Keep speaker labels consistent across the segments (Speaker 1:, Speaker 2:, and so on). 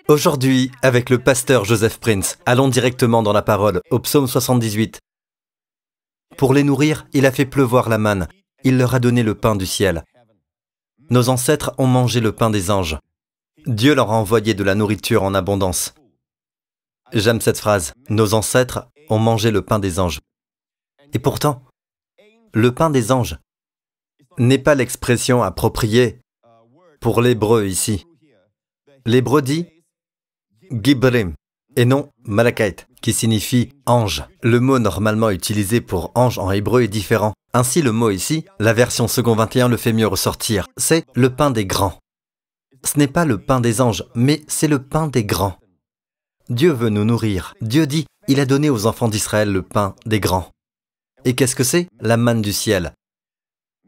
Speaker 1: Aujourd'hui, avec le pasteur Joseph Prince, allons directement dans la parole, au psaume 78. Pour les nourrir, il a fait pleuvoir la manne. Il leur a donné le pain du ciel. Nos ancêtres ont mangé le pain des anges. Dieu leur a envoyé de la nourriture en abondance. J'aime cette phrase. Nos ancêtres ont mangé le pain des anges. Et pourtant, le pain des anges n'est pas l'expression appropriée pour l'hébreu ici. L'hébreu dit Gibrim et non Malakite, qui signifie ange. Le mot normalement utilisé pour ange en hébreu est différent. Ainsi, le mot ici, la version second 21 le fait mieux ressortir. C'est le pain des grands. Ce n'est pas le pain des anges, mais c'est le pain des grands. Dieu veut nous nourrir. Dieu dit, il a donné aux enfants d'Israël le pain des grands. Et qu'est-ce que c'est? La manne du ciel.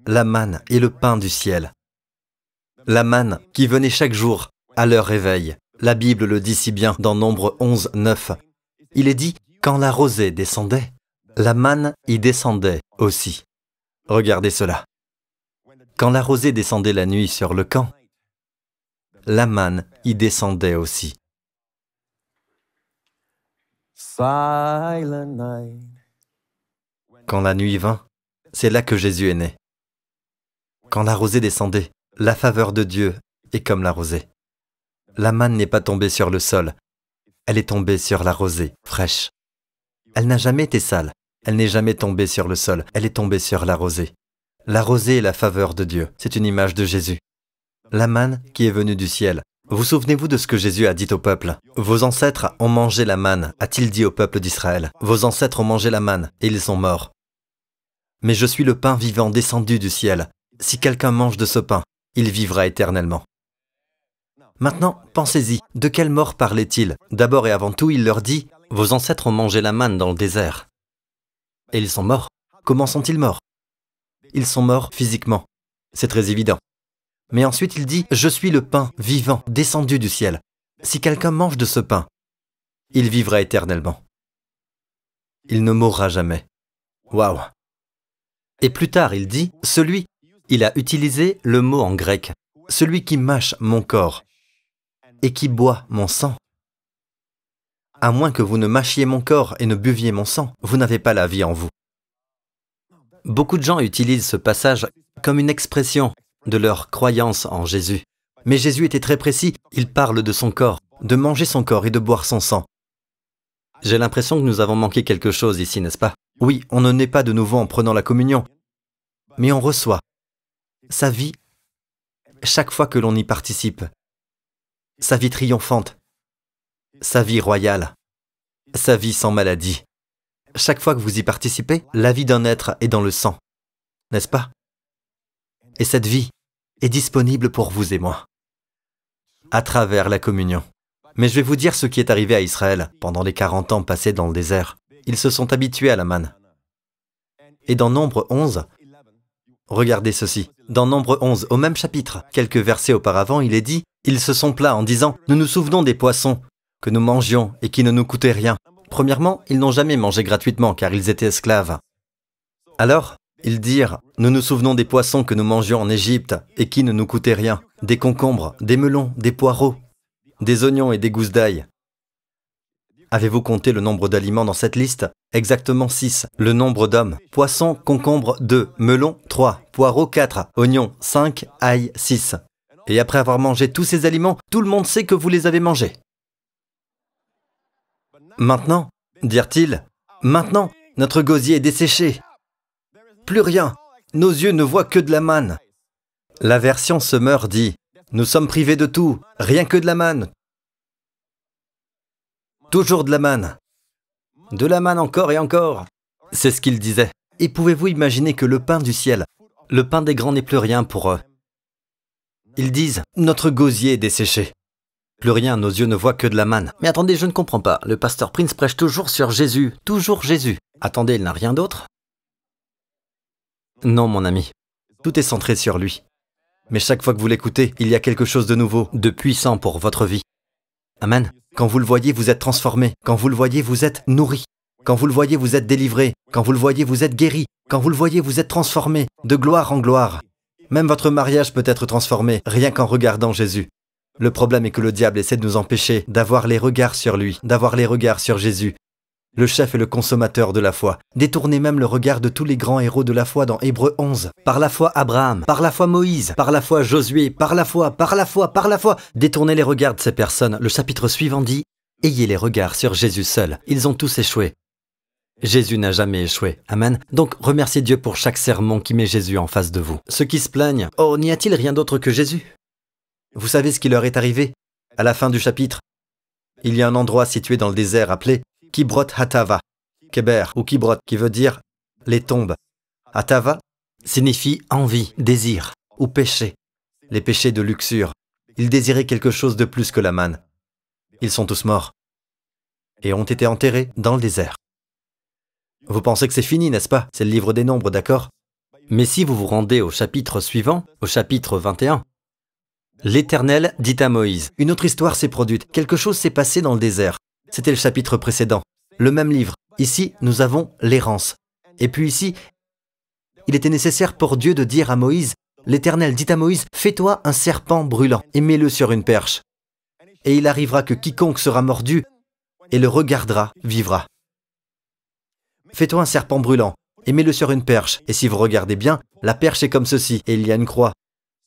Speaker 1: La manne est le pain du ciel. La manne qui venait chaque jour à leur réveil. La Bible le dit si bien dans Nombre 11, 9. Il est dit, quand la rosée descendait, la manne y descendait aussi. Regardez cela. Quand la rosée descendait la nuit sur le camp, la manne y descendait aussi. Quand la nuit vint, c'est là que Jésus est né. Quand la rosée descendait, la faveur de Dieu est comme la rosée. La manne n'est pas tombée sur le sol, elle est tombée sur la rosée, fraîche. Elle n'a jamais été sale, elle n'est jamais tombée sur le sol, elle est tombée sur la rosée. La rosée est la faveur de Dieu, c'est une image de Jésus. La manne qui est venue du ciel. Vous souvenez-vous de ce que Jésus a dit au peuple? Vos ancêtres ont mangé la manne, a-t-il dit au peuple d'Israël. Vos ancêtres ont mangé la manne, et ils sont morts. Mais je suis le pain vivant descendu du ciel. Si quelqu'un mange de ce pain, il vivra éternellement. Maintenant, pensez-y, de quelle mort parlait-il? D'abord et avant tout, il leur dit, vos ancêtres ont mangé la manne dans le désert. Et ils sont morts. Comment sont-ils morts? Ils sont morts physiquement. C'est très évident. Mais ensuite il dit, je suis le pain vivant, descendu du ciel. Si quelqu'un mange de ce pain, il vivra éternellement. Il ne mourra jamais. Waouh! Et plus tard il dit, il a utilisé le mot en grec, celui qui mâche mon corps et qui boit mon sang. À moins que vous ne mâchiez mon corps et ne buviez mon sang, vous n'avez pas la vie en vous. Beaucoup de gens utilisent ce passage comme une expression de leur croyance en Jésus. Mais Jésus était très précis, il parle de son corps, de manger son corps et de boire son sang. J'ai l'impression que nous avons manqué quelque chose ici, n'est-ce pas? Oui, on ne naît pas de nouveau en prenant la communion, mais on reçoit sa vie chaque fois que l'on y participe. Sa vie triomphante, sa vie royale, sa vie sans maladie. Chaque fois que vous y participez, la vie d'un être est dans le sang, n'est-ce pas? Et cette vie est disponible pour vous et moi, à travers la communion. Mais je vais vous dire ce qui est arrivé à Israël pendant les 40 ans passés dans le désert. Ils se sont habitués à la manne. Et dans Nombre 11, regardez ceci. Dans Nombre 11, au même chapitre, quelques versets auparavant, il est dit, ils se sont plaints en disant, nous nous souvenons des poissons que nous mangions et qui ne nous coûtaient rien. Premièrement, ils n'ont jamais mangé gratuitement car ils étaient esclaves. Alors, ils dirent, nous nous souvenons des poissons que nous mangions en Égypte et qui ne nous coûtaient rien, des concombres, des melons, des poireaux, des oignons et des gousses d'ail. Avez-vous compté le nombre d'aliments dans cette liste? Exactement 6. Le nombre d'hommes. Poissons, concombres 2, melons 3, poireaux 4, oignons 5, ail 6. Et après avoir mangé tous ces aliments, tout le monde sait que vous les avez mangés. Maintenant, dirent-ils, maintenant, notre gosier est desséché. Plus rien, nos yeux ne voient que de la manne. La version Semeur dit, nous sommes privés de tout, rien que de la manne. Toujours de la manne. De la manne encore et encore. C'est ce qu'il disait. Et pouvez-vous imaginer que le pain du ciel, le pain des grands n'est plus rien pour eux? Ils disent, notre gosier est desséché. Plus rien, nos yeux ne voient que de la manne. Mais attendez, je ne comprends pas. Le pasteur Prince prêche toujours sur Jésus. Toujours Jésus. Attendez, il n'a rien d'autre? Non, mon ami. Tout est centré sur lui. Mais chaque fois que vous l'écoutez, il y a quelque chose de nouveau, de puissant pour votre vie. Amen. Quand vous le voyez, vous êtes transformé. Quand vous le voyez, vous êtes nourri. Quand vous le voyez, vous êtes délivré. Quand vous le voyez, vous êtes guéri. Quand vous le voyez, vous êtes transformé, de gloire en gloire. Même votre mariage peut être transformé, rien qu'en regardant Jésus. Le problème est que le diable essaie de nous empêcher d'avoir les regards sur lui, d'avoir les regards sur Jésus, le chef et le consommateur de la foi. Détournez même le regard de tous les grands héros de la foi dans Hébreux 11. Par la foi Abraham, par la foi Moïse, par la foi Josué, par la foi. Détournez les regards de ces personnes. Le chapitre suivant dit « Ayez les regards sur Jésus seul. Ils ont tous échoué. » Jésus n'a jamais échoué. Amen. Donc remerciez Dieu pour chaque sermon qui met Jésus en face de vous. Ceux qui se plaignent « Oh, n'y a-t-il rien d'autre que Jésus ?» Vous savez ce qui leur est arrivé? À la fin du chapitre, il y a un endroit situé dans le désert appelé Kibrot Hatava, Kéber ou Kibrot, qui veut dire les tombes. Hatava signifie envie, désir ou péché, les péchés de luxure. Ils désiraient quelque chose de plus que la manne. Ils sont tous morts et ont été enterrés dans le désert. Vous pensez que c'est fini, n'est-ce pas? C'est le livre des Nombres, d'accord? Mais si vous vous rendez au chapitre suivant, au chapitre 21, l'Éternel dit à Moïse, une autre histoire s'est produite, quelque chose s'est passé dans le désert. C'était le chapitre précédent, le même livre. Ici, nous avons l'errance. Et puis ici, il était nécessaire pour Dieu de dire à Moïse, l'Éternel dit à Moïse, fais-toi un serpent brûlant et mets-le sur une perche. Et il arrivera que quiconque sera mordu et le regardera, vivra. Fais-toi un serpent brûlant et mets-le sur une perche. Et si vous regardez bien, la perche est comme ceci et il y a une croix,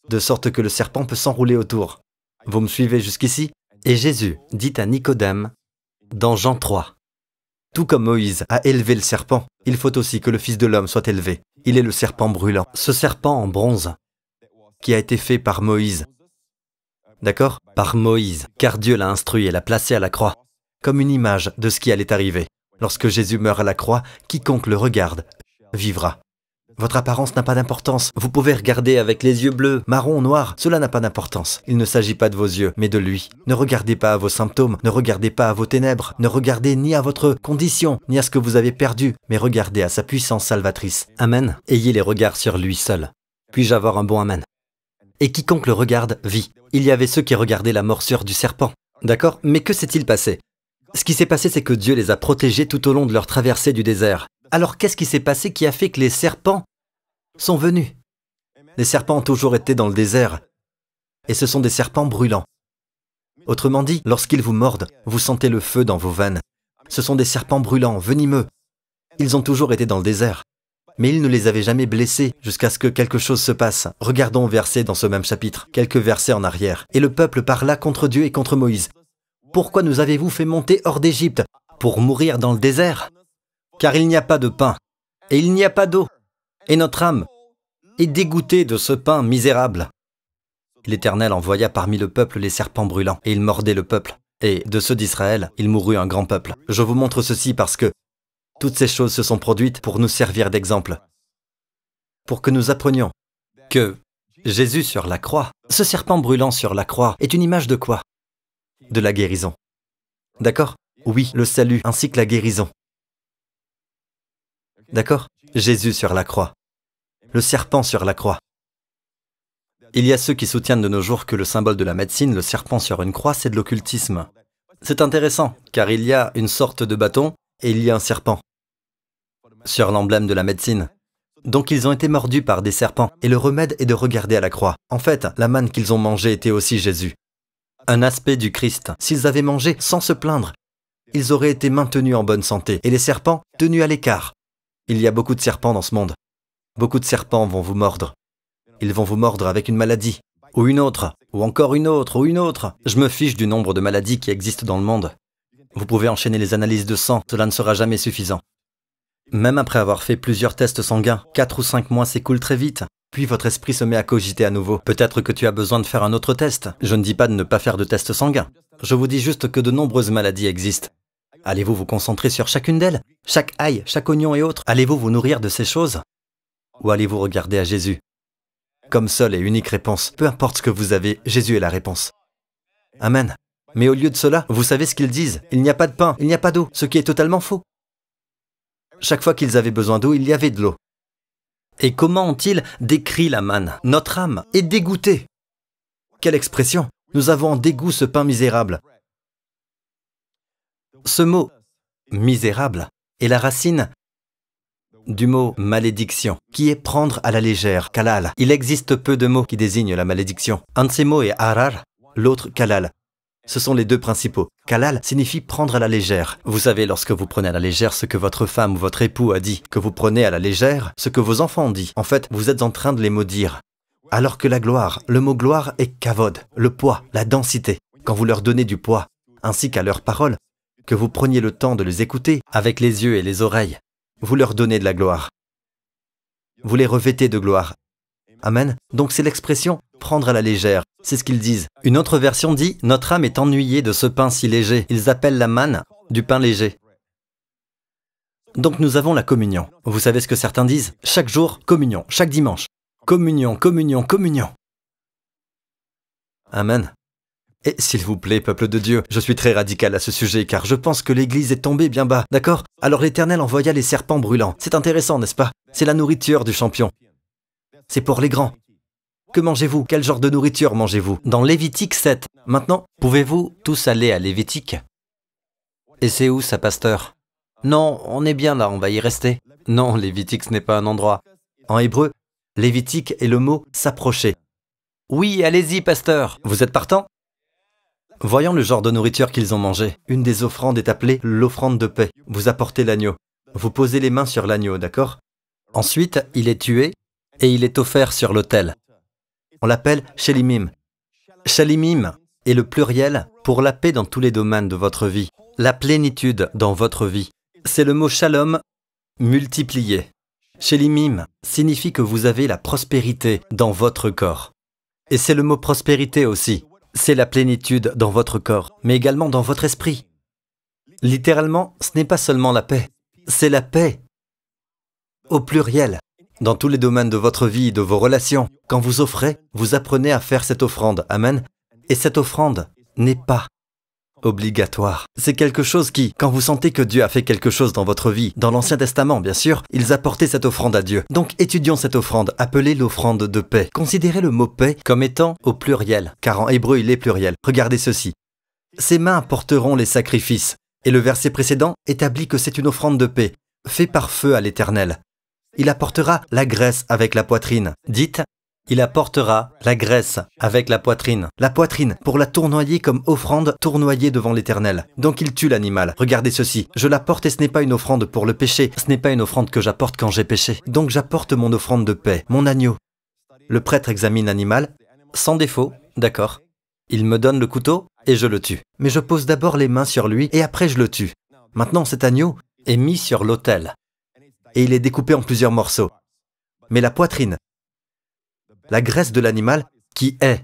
Speaker 1: de sorte que le serpent peut s'enrouler autour. Vous me suivez jusqu'ici? Et Jésus dit à Nicodème, dans Jean 3, tout comme Moïse a élevé le serpent, il faut aussi que le Fils de l'homme soit élevé. Il est le serpent brûlant, ce serpent en bronze, qui a été fait par Moïse. D'accord? Par Moïse, car Dieu l'a instruit et l'a placé à la croix, comme une image de ce qui allait arriver. Lorsque Jésus meurt à la croix, quiconque le regarde vivra. Votre apparence n'a pas d'importance. Vous pouvez regarder avec les yeux bleus, marron, noirs. Cela n'a pas d'importance. Il ne s'agit pas de vos yeux, mais de lui. Ne regardez pas à vos symptômes, ne regardez pas à vos ténèbres, ne regardez ni à votre condition, ni à ce que vous avez perdu, mais regardez à sa puissance salvatrice. Amen. Ayez les regards sur lui seul. Puis-je avoir un bon amen? Et quiconque le regarde vit. Il y avait ceux qui regardaient la morsure du serpent. D'accord? Mais que s'est-il passé? Ce qui s'est passé, c'est que Dieu les a protégés tout au long de leur traversée du désert. Alors qu'est-ce qui s'est passé qui a fait que les serpents sont venus? Les serpents ont toujours été dans le désert, et ce sont des serpents brûlants. Autrement dit, lorsqu'ils vous mordent, vous sentez le feu dans vos veines. Ce sont des serpents brûlants, venimeux. Ils ont toujours été dans le désert, mais ils ne les avaient jamais blessés jusqu'à ce que quelque chose se passe. Regardons verset dans ce même chapitre, quelques versets en arrière. Et le peuple parla contre Dieu et contre Moïse. Pourquoi nous avez-vous fait monter hors d'Égypte? Pour mourir dans le désert? Car il n'y a pas de pain, et il n'y a pas d'eau, et notre âme est dégoûtée de ce pain misérable. L'Éternel envoya parmi le peuple les serpents brûlants, et ils mordaient le peuple. Et de ceux d'Israël, il mourut un grand peuple. Je vous montre ceci parce que toutes ces choses se sont produites pour nous servir d'exemple, pour que nous apprenions que Jésus sur la croix, ce serpent brûlant sur la croix, est une image de quoi? De la guérison. D'accord? Oui, le salut ainsi que la guérison. D'accord? Jésus sur la croix. Le serpent sur la croix. Il y a ceux qui soutiennent de nos jours que le symbole de la médecine, le serpent sur une croix, c'est de l'occultisme. C'est intéressant, car il y a une sorte de bâton et il y a un serpent sur l'emblème de la médecine. Donc ils ont été mordus par des serpents, et le remède est de regarder à la croix. En fait, la manne qu'ils ont mangée était aussi Jésus. Un aspect du Christ. S'ils avaient mangé sans se plaindre, ils auraient été maintenus en bonne santé, et les serpents tenus à l'écart. Il y a beaucoup de serpents dans ce monde. Beaucoup de serpents vont vous mordre. Ils vont vous mordre avec une maladie, ou une autre, ou encore une autre, ou une autre. Je me fiche du nombre de maladies qui existent dans le monde. Vous pouvez enchaîner les analyses de sang, cela ne sera jamais suffisant. Même après avoir fait plusieurs tests sanguins, 4 ou 5 mois s'écoulent très vite, puis votre esprit se met à cogiter à nouveau. Peut-être que tu as besoin de faire un autre test. Je ne dis pas de ne pas faire de tests sanguins. Je vous dis juste que de nombreuses maladies existent. Allez-vous vous concentrer sur chacune d'elles? Chaque ail, chaque oignon et autres? Allez-vous vous nourrir de ces choses? Ou allez-vous regarder à Jésus? Comme seule et unique réponse, peu importe ce que vous avez, Jésus est la réponse. Amen. Mais au lieu de cela, vous savez ce qu'ils disent? Il n'y a pas de pain, il n'y a pas d'eau, ce qui est totalement faux. Chaque fois qu'ils avaient besoin d'eau, il y avait de l'eau. Et comment ont-ils décrit la manne? Notre âme est dégoûtée. Quelle expression! Nous avons en dégoût ce pain misérable. Ce mot « misérable » est la racine du mot « malédiction », qui est « prendre à la légère », kalal. Il existe peu de mots qui désignent la malédiction. Un de ces mots est « arar », l'autre kalal. Ce sont les deux principaux. Kalal signifie prendre à la légère. Vous savez, lorsque vous prenez à la légère ce que votre femme ou votre époux a dit, que vous prenez à la légère ce que vos enfants ont dit, en fait, vous êtes en train de les maudire. Alors que la gloire, le mot gloire est kavod, le poids, la densité. Quand vous leur donnez du poids, ainsi qu'à leurs paroles, que vous preniez le temps de les écouter avec les yeux et les oreilles, vous leur donnez de la gloire. Vous les revêtez de gloire. Amen. Donc c'est l'expression « prendre à la légère ». C'est ce qu'ils disent. Une autre version dit « Notre âme est ennuyée de ce pain si léger ». Ils appellent la manne du pain léger. Donc nous avons la communion. Vous savez ce que certains disent? Chaque jour, communion. Chaque dimanche. Communion, communion, communion. Amen. Et s'il vous plaît, peuple de Dieu, je suis très radical à ce sujet car je pense que l'Église est tombée bien bas, d'accord? Alors l'Éternel envoya les serpents brûlants. C'est intéressant, n'est-ce pas? C'est la nourriture du champion. C'est pour les grands. Que mangez-vous? Quel genre de nourriture mangez-vous? Dans Lévitique 7. Maintenant, pouvez-vous tous aller à Lévitique? Et c'est où ça, pasteur? Non, on est bien là, on va y rester. Non, Lévitique, ce n'est pas un endroit. En hébreu, Lévitique est le mot « s'approcher ». Oui, allez-y, pasteur. Vous êtes partant? Voyons le genre de nourriture qu'ils ont mangé. Une des offrandes est appelée l'offrande de paix. Vous apportez l'agneau. Vous posez les mains sur l'agneau, d'accord? Ensuite, il est tué et il est offert sur l'autel. On l'appelle Shelimim. Shelimim est le pluriel pour la paix dans tous les domaines de votre vie. La plénitude dans votre vie. C'est le mot Shalom multiplié. Shelimim signifie que vous avez la prospérité dans votre corps. Et c'est le mot prospérité aussi. C'est la plénitude dans votre corps, mais également dans votre esprit. Littéralement, ce n'est pas seulement la paix, c'est la paix. Au pluriel, dans tous les domaines de votre vie, de vos relations. Quand vous offrez, vous apprenez à faire cette offrande. Amen. Et cette offrande n'est pas obligatoire. C'est quelque chose qui, quand vous sentez que Dieu a fait quelque chose dans votre vie, dans l'Ancien Testament bien sûr, ils apportaient cette offrande à Dieu. Donc étudions cette offrande, appelée l'offrande de paix. Considérez le mot paix comme étant au pluriel, car en hébreu il est pluriel. Regardez ceci. Ses mains apporteront les sacrifices. Et le verset précédent établit que c'est une offrande de paix, fait par feu à l'Éternel. Il apportera la graisse avec la poitrine. Dites, il apportera la graisse avec la poitrine. La poitrine, pour la tournoyer comme offrande tournoyée devant l'Éternel. Donc il tue l'animal. Regardez ceci. Je l'apporte et ce n'est pas une offrande pour le péché. Ce n'est pas une offrande que j'apporte quand j'ai péché. Donc j'apporte mon offrande de paix, mon agneau. Le prêtre examine l'animal, sans défaut, d'accord. Il me donne le couteau et je le tue. Mais je pose d'abord les mains sur lui et après je le tue. Maintenant cet agneau est mis sur l'autel. Et il est découpé en plusieurs morceaux. Mais la poitrine, la graisse de l'animal, qui est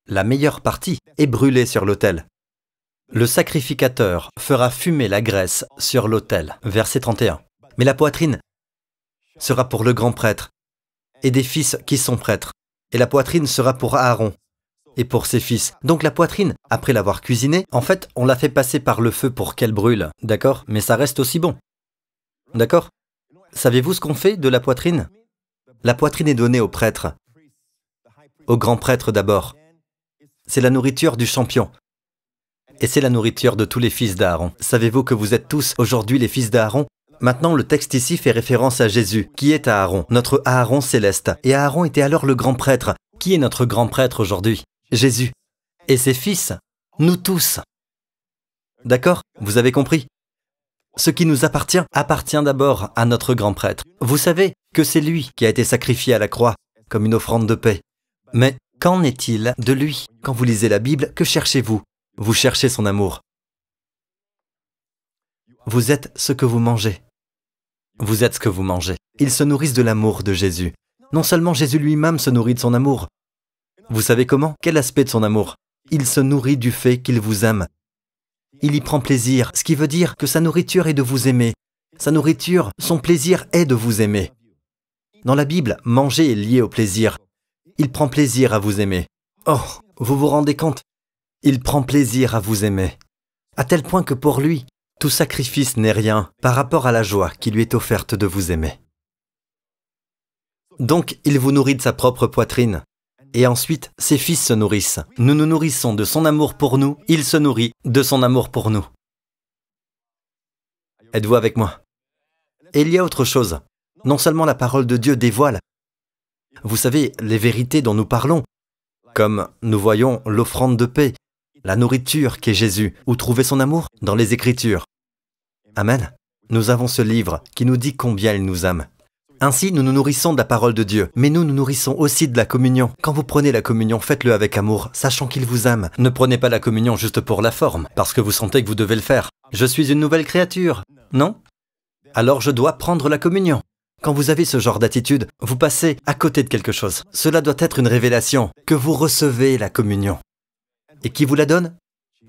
Speaker 1: la meilleure partie, est brûlée sur l'autel. Le sacrificateur fera fumer la graisse sur l'autel. Verset 31. Mais la poitrine sera pour le grand prêtre et des fils qui sont prêtres. Et la poitrine sera pour Aaron et pour ses fils. Donc la poitrine, après l'avoir cuisinée, en fait, on la fait passer par le feu pour qu'elle brûle, d'accord? Mais ça reste aussi bon. D'accord? Savez-vous ce qu'on fait de la poitrine? La poitrine est donnée au prêtre. Au grand prêtre d'abord. C'est la nourriture du champion. Et c'est la nourriture de tous les fils d'Aaron. Savez-vous que vous êtes tous aujourd'hui les fils d'Aaron? Maintenant, le texte ici fait référence à Jésus, qui est Aaron, notre Aaron céleste. Et Aaron était alors le grand prêtre. Qui est notre grand prêtre aujourd'hui? Jésus. Et ses fils, nous tous. D'accord? Vous avez compris? Ce qui nous appartient d'abord à notre grand prêtre. Vous savez que c'est lui qui a été sacrifié à la croix comme une offrande de paix. Mais qu'en est-il de lui? Quand vous lisez la Bible, que cherchez-vous? Vous cherchez son amour. Vous êtes ce que vous mangez. Vous êtes ce que vous mangez. Ils se nourrissent de l'amour de Jésus. Non seulement Jésus lui-même se nourrit de son amour. Vous savez comment? Quel aspect de son amour? Il se nourrit du fait qu'il vous aime. Il y prend plaisir, ce qui veut dire que sa nourriture est de vous aimer. Sa nourriture, son plaisir est de vous aimer. Dans la Bible, manger est lié au plaisir. Il prend plaisir à vous aimer. Oh, vous vous rendez compte? Il prend plaisir à vous aimer. À tel point que pour lui, tout sacrifice n'est rien par rapport à la joie qui lui est offerte de vous aimer. Donc, il vous nourrit de sa propre poitrine. Et ensuite, ses fils se nourrissent. Nous nous nourrissons de son amour pour nous. Il se nourrit de son amour pour nous. Êtes-vous avec moi? Et il y a autre chose. Non seulement la parole de Dieu dévoile, vous savez, les vérités dont nous parlons, Comme nous voyons l'offrande de paix, la nourriture qu'est Jésus, où trouver son amour? Dans les Écritures. Amen. Nous avons ce livre qui nous dit combien il nous aime. Ainsi, nous nous nourrissons de la parole de Dieu, mais nous nous nourrissons aussi de la communion. Quand vous prenez la communion, faites-le avec amour, sachant qu'il vous aime. Ne prenez pas la communion juste pour la forme, parce que vous sentez que vous devez le faire. Je suis une nouvelle créature, non? Alors je dois prendre la communion. Quand vous avez ce genre d'attitude, vous passez à côté de quelque chose. Cela doit être une révélation, que vous recevez la communion. Et qui vous la donne?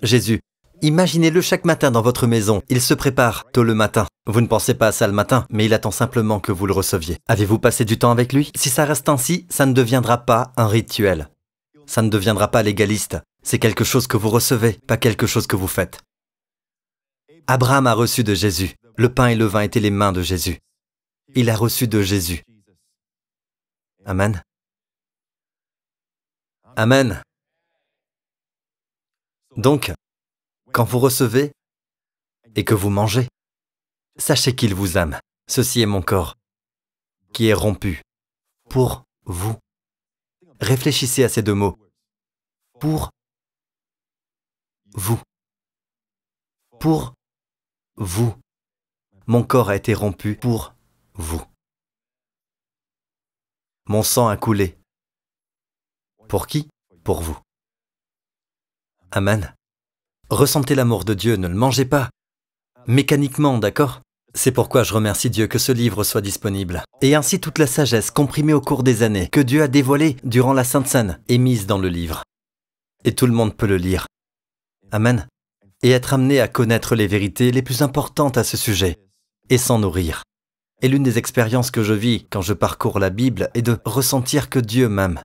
Speaker 1: Jésus. Imaginez-le chaque matin dans votre maison. Il se prépare tôt le matin. Vous ne pensez pas à ça le matin, mais il attend simplement que vous le receviez. Avez-vous passé du temps avec lui? Si ça reste ainsi, ça ne deviendra pas un rituel. Ça ne deviendra pas légaliste. C'est quelque chose que vous recevez, pas quelque chose que vous faites. Abraham a reçu de Jésus. Le pain et le vin étaient les mains de Jésus. Il a reçu de Jésus. Amen. Amen. Donc, quand vous recevez et que vous mangez, sachez qu'il vous aime. Ceci est mon corps, qui est rompu pour vous. Réfléchissez à ces deux mots. Pour vous. Pour vous. Mon corps a été rompu pour vous. Mon sang a coulé. Pour qui? Pour vous. Amen. Ressentez l'amour de Dieu, ne le mangez pas. Mécaniquement, d'accord? C'est pourquoi je remercie Dieu que ce livre soit disponible. Et ainsi toute la sagesse comprimée au cours des années que Dieu a dévoilée durant la Sainte Seine est mise dans le livre. Et tout le monde peut le lire. Amen. Et être amené à connaître les vérités les plus importantes à ce sujet. Et s'en nourrir. Et l'une des expériences que je vis quand je parcours la Bible est de ressentir que Dieu m'aime.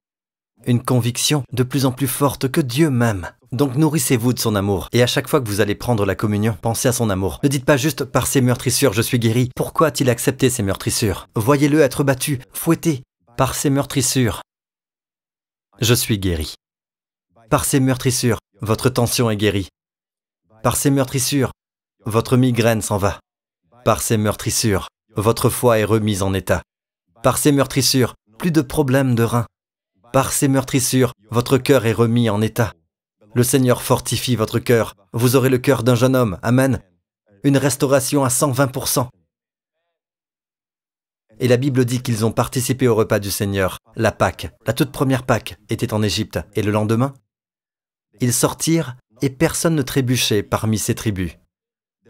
Speaker 1: Une conviction de plus en plus forte que Dieu m'aime. Donc nourrissez-vous de son amour. Et à chaque fois que vous allez prendre la communion, pensez à son amour. Ne dites pas juste « par ses meurtrissures, je suis guéri ». Pourquoi a-t-il accepté ces meurtrissures? Voyez-le être battu, fouetté. Par ses meurtrissures, je suis guéri. Par ses meurtrissures, votre tension est guérie. Par ces meurtrissures, votre migraine s'en va. Par ces meurtrissures, votre foie est remise en état. Par ces meurtrissures, plus de problèmes de reins. Par ces meurtrissures, votre cœur est remis en état. Le Seigneur fortifie votre cœur. Vous aurez le cœur d'un jeune homme. Amen. Une restauration à 120%. Et la Bible dit qu'ils ont participé au repas du Seigneur. La Pâque, la toute première Pâque, était en Égypte. Et le lendemain, ils sortirent et personne ne trébuchait parmi ces tribus.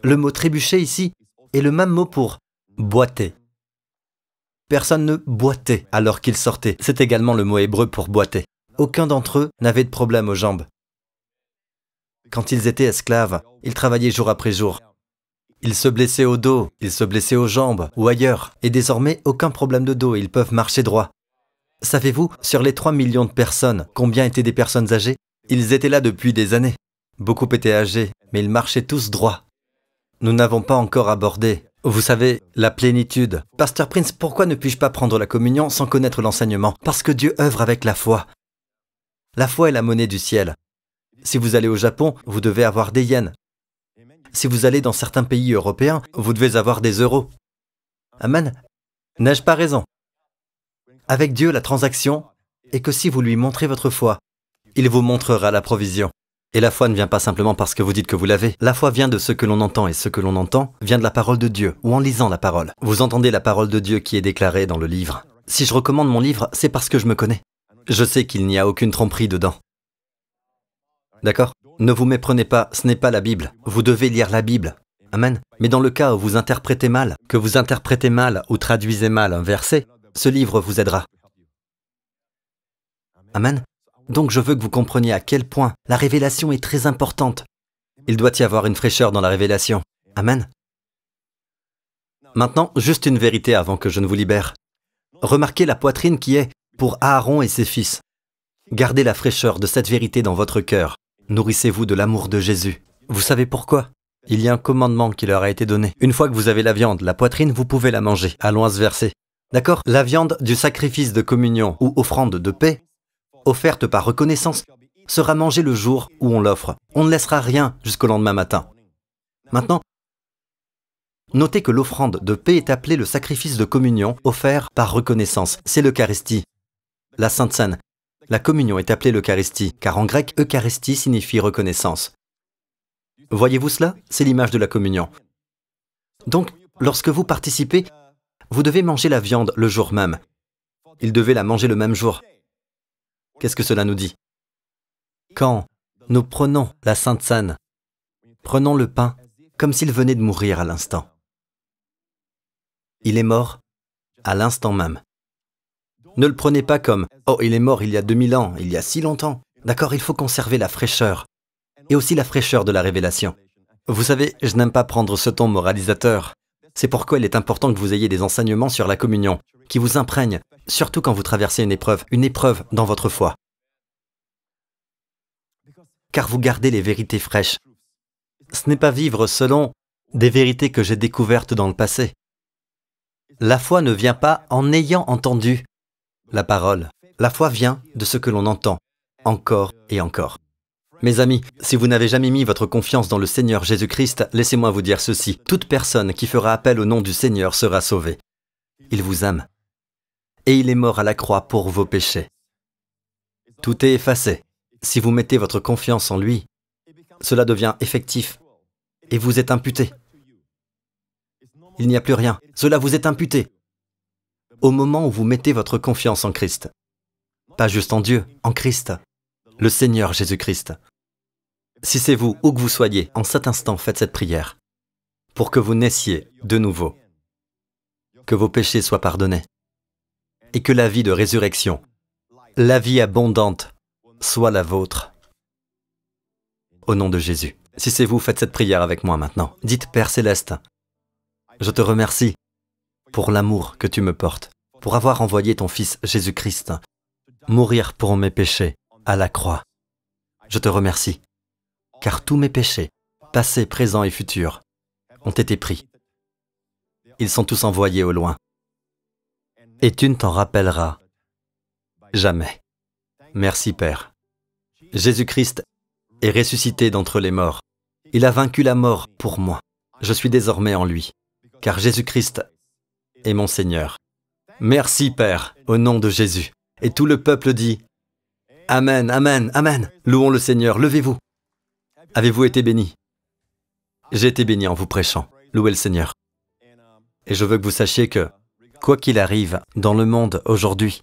Speaker 1: Le mot trébucher ici est le même mot pour boiter. Personne ne boitait alors qu'ils sortaient. C'est également le mot hébreu pour boiter. Aucun d'entre eux n'avait de problème aux jambes. Quand ils étaient esclaves, ils travaillaient jour après jour. Ils se blessaient au dos, ils se blessaient aux jambes ou ailleurs. Et désormais, aucun problème de dos, ils peuvent marcher droit. Savez-vous, sur les 3 millions de personnes, combien étaient des personnes âgées? Ils étaient là depuis des années. Beaucoup étaient âgés, mais ils marchaient tous droits. Nous n'avons pas encore abordé, vous savez, la plénitude. Pasteur Prince, pourquoi ne puis-je pas prendre la communion sans connaître l'enseignement? Parce que Dieu œuvre avec la foi. La foi est la monnaie du ciel. Si vous allez au Japon, vous devez avoir des yens. Si vous allez dans certains pays européens, vous devez avoir des euros. Amen. N'ai-je pas raison? Avec Dieu, la transaction est que si vous lui montrez votre foi, il vous montrera la provision. Et la foi ne vient pas simplement parce que vous dites que vous l'avez. La foi vient de ce que l'on entend, et ce que l'on entend vient de la parole de Dieu, ou en lisant la parole. Vous entendez la parole de Dieu qui est déclarée dans le livre. Si je recommande mon livre, c'est parce que je me connais. Je sais qu'il n'y a aucune tromperie dedans. D'accord? Ne vous méprenez pas, ce n'est pas la Bible. Vous devez lire la Bible. Amen. Mais dans le cas où vous interprétez mal, que vous interprétez mal ou traduisez mal un verset, ce livre vous aidera. Amen. Donc je veux que vous compreniez à quel point la révélation est très importante. Il doit y avoir une fraîcheur dans la révélation. Amen. Maintenant, juste une vérité avant que je ne vous libère. Remarquez la poitrine qui est pour Aaron et ses fils. Gardez la fraîcheur de cette vérité dans votre cœur. Nourrissez-vous de l'amour de Jésus. Vous savez pourquoi? Il y a un commandement qui leur a été donné. Une fois que vous avez la viande, la poitrine, vous pouvez la manger. Allons à ce verset. D'accord? La viande du sacrifice de communion ou offrande de paix, offerte par reconnaissance, sera mangée le jour où on l'offre. On ne laissera rien jusqu'au lendemain matin. Maintenant, notez que l'offrande de paix est appelée le sacrifice de communion offert par reconnaissance. C'est l'Eucharistie, la Sainte Seine. La communion est appelée l'Eucharistie, car en grec, Eucharistie signifie reconnaissance. Voyez-vous cela? C'est l'image de la communion. Donc, lorsque vous participez, vous devez manger la viande le jour même. Il devait la manger le même jour. Qu'est-ce que cela nous dit? Quand nous prenons la Sainte Seine, prenons le pain comme s'il venait de mourir à l'instant. Il est mort à l'instant même. Ne le prenez pas comme « Oh, il est mort il y a 2000 ans, il y a si longtemps ». D'accord, il faut conserver la fraîcheur, et aussi la fraîcheur de la révélation. Vous savez, je n'aime pas prendre ce ton moralisateur. C'est pourquoi il est important que vous ayez des enseignements sur la communion, qui vous imprègnent, surtout quand vous traversez une épreuve dans votre foi. Car vous gardez les vérités fraîches. Ce n'est pas vivre selon des vérités que j'ai découvertes dans le passé. La foi ne vient pas en ayant entendu la parole. La foi vient de ce que l'on entend, encore et encore. Mes amis, si vous n'avez jamais mis votre confiance dans le Seigneur Jésus-Christ, laissez-moi vous dire ceci. Toute personne qui fera appel au nom du Seigneur sera sauvée. Il vous aime. Et il est mort à la croix pour vos péchés. Tout est effacé. Si vous mettez votre confiance en lui, cela devient effectif. Et vous êtes imputé. Il n'y a plus rien. Cela vous est imputé. Au moment où vous mettez votre confiance en Christ. Pas juste en Dieu, en Christ. Le Seigneur Jésus-Christ. Si c'est vous, où que vous soyez, en cet instant, faites cette prière. Pour que vous naissiez de nouveau. Que vos péchés soient pardonnés. Et que la vie de résurrection, la vie abondante, soit la vôtre. Au nom de Jésus. Si c'est vous, faites cette prière avec moi maintenant. Dites, Père Céleste, je te remercie pour l'amour que tu me portes, pour avoir envoyé ton Fils Jésus-Christ mourir pour mes péchés à la croix. Je te remercie, car tous mes péchés, passés, présents et futurs, ont été pris. Ils sont tous envoyés au loin. Et tu ne t'en rappelleras jamais. Merci, Père. Jésus-Christ est ressuscité d'entre les morts. Il a vaincu la mort pour moi. Je suis désormais en lui, car Jésus-Christ est mon Seigneur. Merci, Père, au nom de Jésus. Et tout le peuple dit « Amen, Amen, Amen ». Louons le Seigneur, levez-vous. Avez-vous été bénis? J'ai été béni en vous prêchant. Louez le Seigneur. Et je veux que vous sachiez que, quoi qu'il arrive dans le monde aujourd'hui,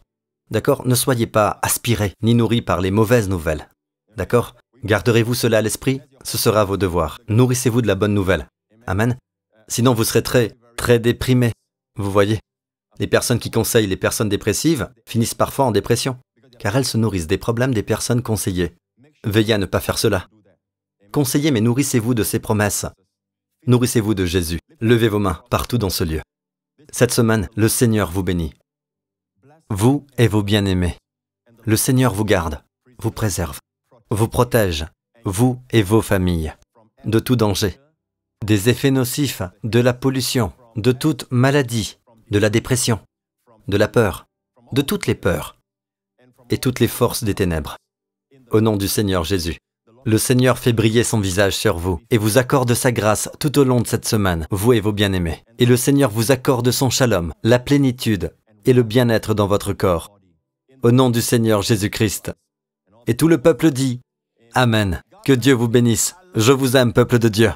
Speaker 1: d'accord, ne soyez pas aspirés ni nourris par les mauvaises nouvelles. D'accord? Garderez-vous cela à l'esprit? Ce sera vos devoirs. Nourrissez-vous de la bonne nouvelle. Amen. Sinon, vous serez très déprimés. Vous voyez? Les personnes qui conseillent les personnes dépressives finissent parfois en dépression, car elles se nourrissent des problèmes des personnes conseillées. Veillez à ne pas faire cela. Conseillez, mais nourrissez-vous de ces promesses. Nourrissez-vous de Jésus. Levez vos mains partout dans ce lieu. Cette semaine, le Seigneur vous bénit. Vous et vos bien-aimés. Le Seigneur vous garde, vous préserve, vous protège, vous et vos familles, de tout danger, des effets nocifs, de la pollution, de toute maladie, de la dépression, de la peur, de toutes les peurs et toutes les forces des ténèbres. Au nom du Seigneur Jésus, le Seigneur fait briller son visage sur vous et vous accorde sa grâce tout au long de cette semaine, vous et vos bien-aimés. Et le Seigneur vous accorde son shalom, la plénitude et le bien-être dans votre corps. Au nom du Seigneur Jésus-Christ. Et tout le peuple dit « Amen ». Que Dieu vous bénisse. Je vous aime, peuple de Dieu.